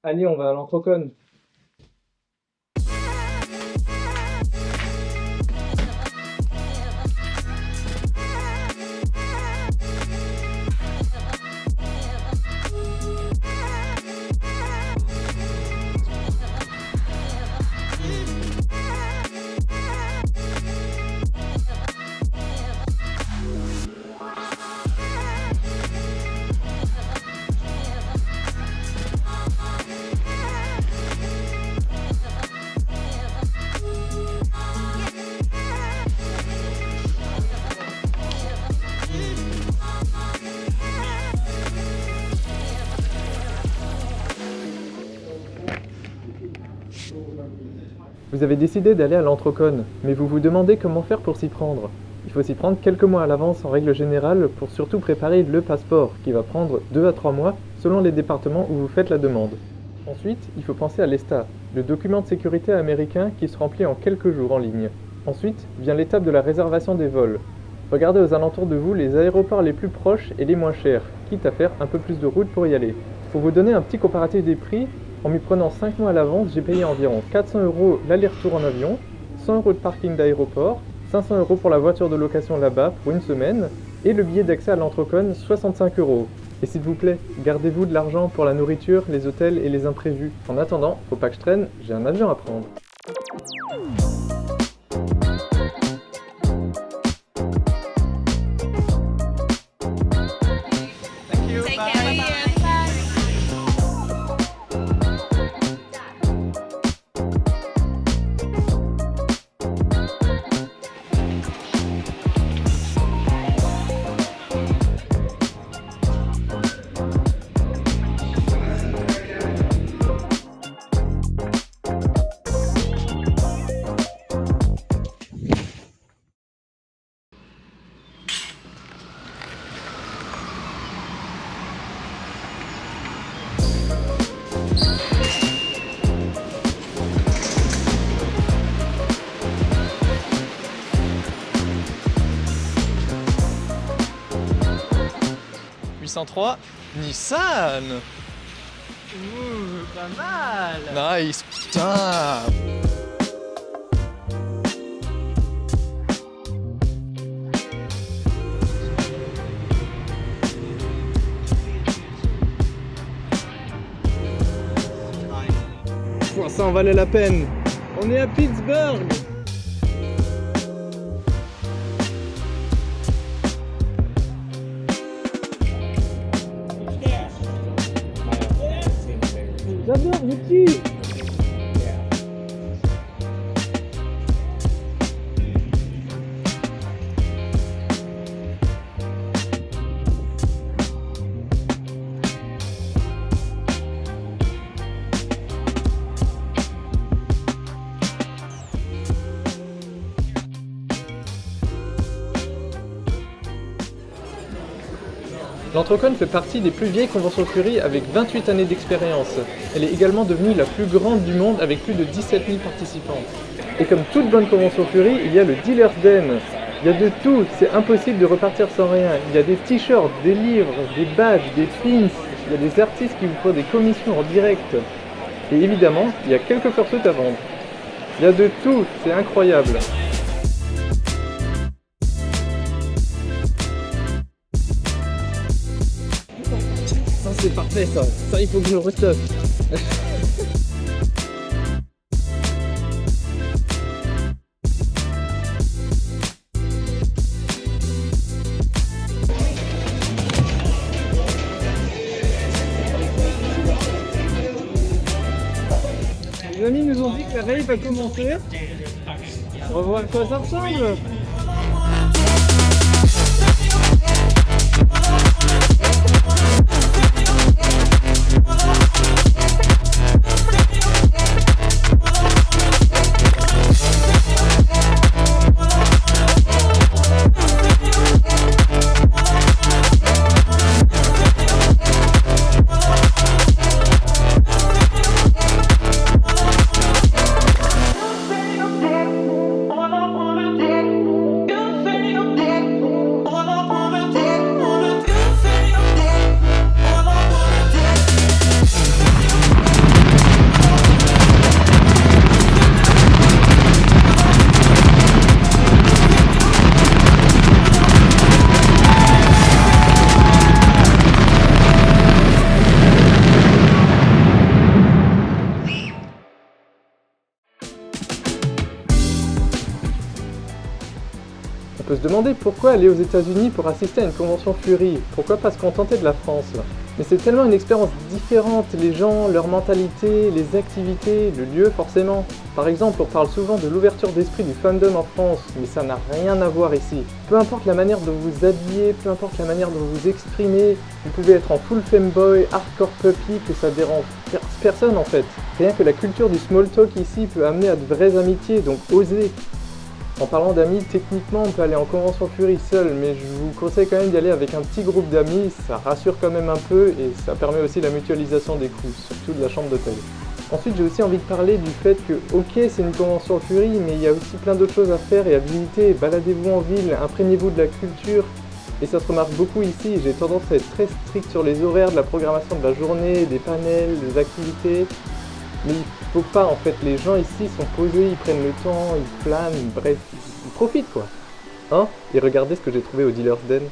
Allez, on va à l'Entrecône. Vous avez décidé d'aller à l'Entrecône, mais vous vous demandez comment faire pour s'y prendre. Il faut s'y prendre quelques mois à l'avance en règle générale pour surtout préparer le passeport, qui va prendre 2 à 3 mois selon les départements où vous faites la demande. Ensuite, il faut penser à l'ESTA, le document de sécurité américain qui se remplit en quelques jours en ligne. Ensuite vient l'étape de la réservation des vols. Regardez aux alentours de vous les aéroports les plus proches et les moins chers, quitte à faire un peu plus de route pour y aller. Pour vous donner un petit comparatif des prix, en m'y prenant 5 mois à l'avance, j'ai payé environ 400 € l'aller-retour en avion, 100 € de parking d'aéroport, 500 € pour la voiture de location là-bas pour une semaine, et le billet d'accès à l'Entrecône, 65 €. Et s'il vous plaît, gardez-vous de l'argent pour la nourriture, les hôtels et les imprévus. En attendant, faut pas que je traîne, j'ai un avion à prendre. Take care. Bye-bye. 803, Nissan. Ouh, pas mal. Nice, putain. Ça en valait la peine. On est à Pittsburgh. J'adore Yuki. L'Entrecône fait partie des plus vieilles conventions Curie avec 28 années d'expérience. Elle est également devenue la plus grande du monde avec plus de 17 000 participants. Et comme toute bonne convention Curie, il y a le Dealer's Den. Il y a de tout, c'est impossible de repartir sans rien. Il y a des t-shirts, des livres, des badges, des pins. Il y a des artistes qui vous font des commissions en direct. Et évidemment, il y a quelques fursuits à vendre. Il y a de tout, c'est incroyable. Ça c'est parfait ça. Ça il faut que je le restocke. Les amis nous ont dit que la rave va commencer. On va voir à quoi ça ressemble. se demander pourquoi aller aux États-Unis pour assister à une convention Fury. Pourquoi pas se contenter de la France là. Mais c'est tellement une expérience différente, les gens, leur mentalité, les activités, le lieu forcément. Par exemple, on parle souvent de l'ouverture d'esprit du fandom en France, mais ça n'a rien à voir ici. Peu importe la manière dont vous vous habillez, peu importe la manière dont vous vous exprimez, vous pouvez être en full femboy, hardcore puppy, que ça dérange personne en fait. Rien que la culture du small talk ici peut amener à de vraies amitiés, donc osez. En parlant d'amis, techniquement on peut aller en convention Fury seul, mais je vous conseille quand même d'y aller avec un petit groupe d'amis, ça rassure quand même un peu et ça permet aussi la mutualisation des coûts, surtout de la chambre d'hôtel. Ensuite j'ai aussi envie de parler du fait que ok c'est une convention Fury, mais il y a aussi plein d'autres choses à faire et à visiter, baladez-vous en ville, imprégnez-vous de la culture, et ça se remarque beaucoup ici, j'ai tendance à être très strict sur les horaires de la programmation de la journée, des panels, des activités. Mais il faut pas en fait, les gens ici sont posés, ils prennent le temps, ils flânent, bref, ils profitent quoi. Hein? Et regardez ce que j'ai trouvé au Dealer's Den.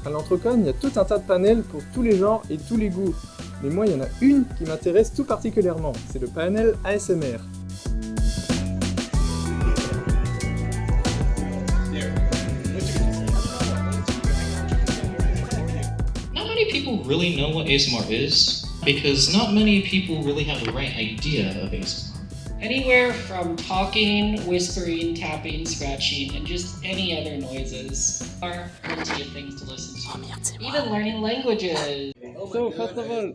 À l'Entrecon, il y a tout un tas de panels pour tous les genres et tous les goûts. Mais moi, il y en a une qui m'intéresse tout particulièrement, c'est le panel ASMR. Not many people really know what ASMR is, because not many people really have the right idea of ASMR. Anywhere from talking, whispering, tapping, scratching, and just any other noises. There are plenty of things to listen to. Even learning languages. So first of all,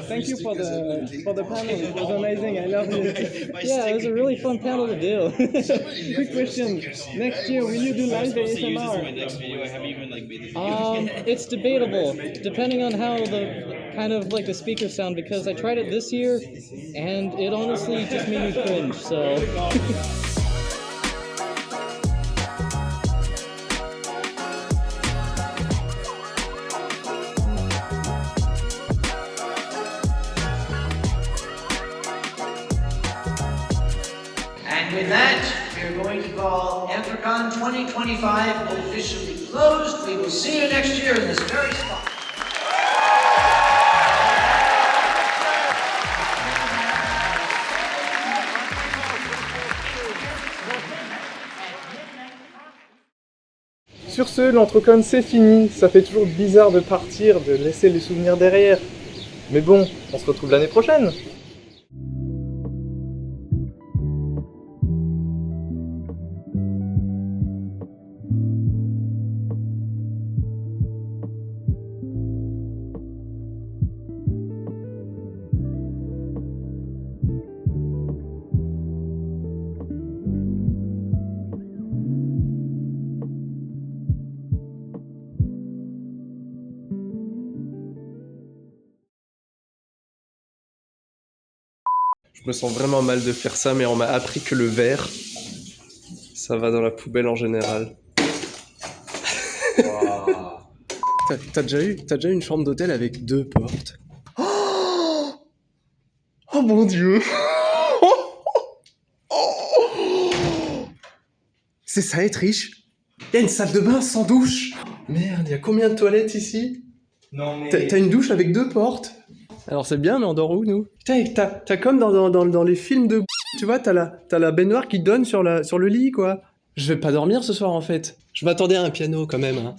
thank you for the panel. It was amazing. I love it. Yeah, it was a really fun panel to do. Quick question: next year, will you do live ASMR? It's debatable, depending on how the kind of like the speakers sound. Because I tried it this year, and it honestly just made me cringe. So. And with that, we're going to call Anthrocon 2025 officially closed. We will see you next year in this very spot. Sur ce, l'Entrecon c'est fini, ça fait toujours bizarre de partir, de laisser les souvenirs derrière. Mais bon, on se retrouve l'année prochaine. Je me sens vraiment mal de faire ça, mais on m'a appris que le verre, ça va dans la poubelle en général. Wow. T'as déjà eu une chambre d'hôtel avec 2 portes? Oh mon Dieu. C'est ça être riche? Il y a une salle de bain sans douche. Merde, il y a combien de toilettes ici? Non mais... T'as une douche avec 2 portes? Alors c'est bien, mais on dort où, nous? Putain, t'as comme dans les films de... Tu vois, t'as la baignoire qui donne sur le lit, quoi. Je vais pas dormir ce soir, en fait. Je m'attendais à un piano, quand même, hein.